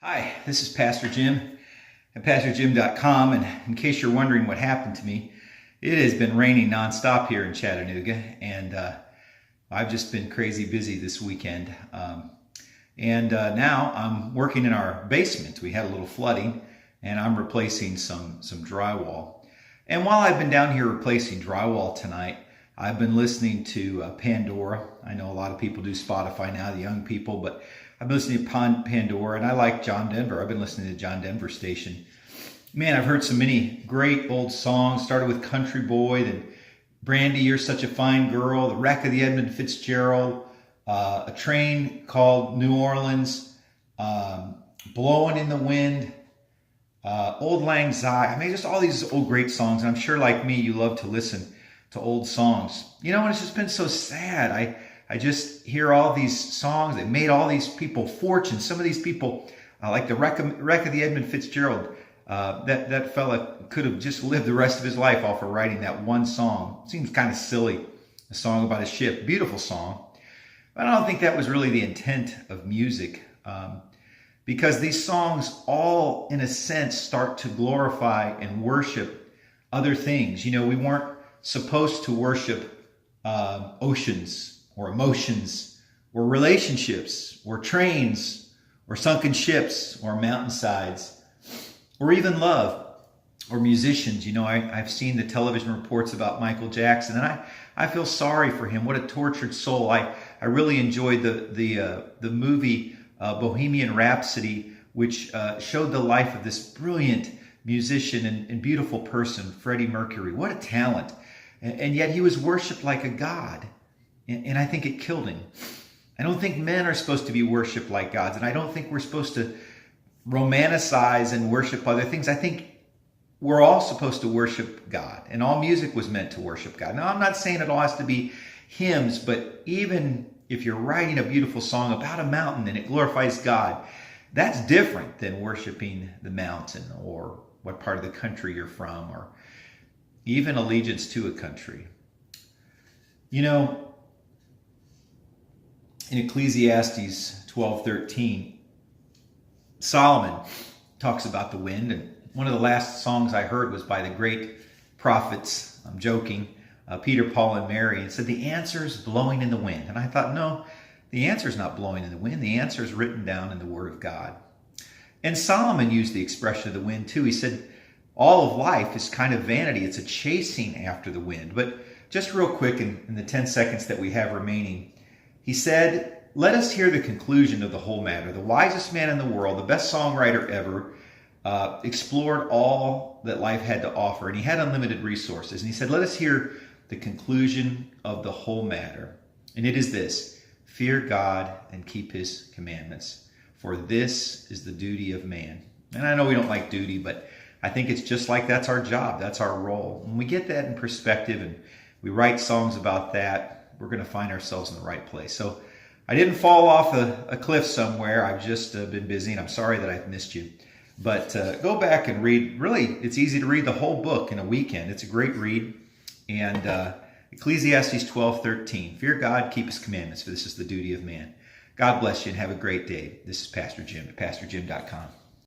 Hi, this is Pastor Jim at PastorJim.com, and in case you're wondering what happened to me, it has been raining nonstop here in Chattanooga, and I've just been crazy busy this weekend. Now I'm working in our basement. We had a little flooding, and I'm replacing some drywall. And while I've been down here replacing drywall tonight, I've been listening to Pandora. I know a lot of people do Spotify now, the young people, but I've been listening to Pandora, and I like John Denver. I've been listening to John Denver station. Man, I've heard so many great old songs. Started with Country Boy, then Brandy, You're Such a Fine Girl, The Wreck of the Edmund Fitzgerald, A Train Called New Orleans, Blowing in the Wind, Old Lang Syne. I mean, just all these old great songs. And I'm sure, like me, you love to listen to old songs. You know, and it's just been so sad. I just hear all these songs that made all these people fortunes. Some of these people, like the wreck of the Edmund Fitzgerald, that fella could have just lived the rest of his life off of writing that one song. Seems kind of silly, a song about a ship. Beautiful song. But I don't think that was really the intent of music, because these songs all, in a sense, start to glorify and worship other things. You know, we weren't supposed to worship oceans, or emotions, or relationships, or trains, or sunken ships, or mountainsides, or even love, or musicians. You know, I've seen the television reports about Michael Jackson, and I feel sorry for him. What a tortured soul. I really enjoyed the movie Bohemian Rhapsody, which showed the life of this brilliant musician and beautiful person, Freddie Mercury. What a talent. And yet he was worshipped like a god. And I think it killed him. I don't think men are supposed to be worshipped like gods. And I don't think we're supposed to romanticize and worship other things. I think we're all supposed to worship God. And all music was meant to worship God. Now, I'm not saying it all has to be hymns, but even if you're writing a beautiful song about a mountain and it glorifies God, that's different than worshiping the mountain or what part of the country you're from, or even allegiance to a country. You know, in Ecclesiastes 12:13, Solomon talks about the wind, and one of the last songs I heard was by the great prophets, I'm joking, Peter, Paul, and Mary, and said the answer is blowing in the wind. And I thought, no, the answer is not blowing in the wind. The answer is written down in the Word of God. And Solomon used the expression of the wind too. He said, all of life is kind of vanity. It's a chasing after the wind. But just real quick, in the 10 seconds that we have remaining, he said, let us hear the conclusion of the whole matter. The wisest man in the world, the best songwriter ever, explored all that life had to offer, and he had unlimited resources. And he said, let us hear the conclusion of the whole matter. And it is this: fear God and keep his commandments, for this is the duty of man. And I know we don't like duty, but I think it's just like that's our job. That's our role. When we get that in perspective and we write songs about that, we're going to find ourselves in the right place. So I didn't fall off a cliff somewhere. I've just been busy, and I'm sorry that I've missed you. But go back and read. Really, it's easy to read the whole book in a weekend. It's a great read. And Ecclesiastes 12:13, fear God, keep his commandments, for this is the duty of man. God bless you and have a great day. This is Pastor Jim at PastorJim.com.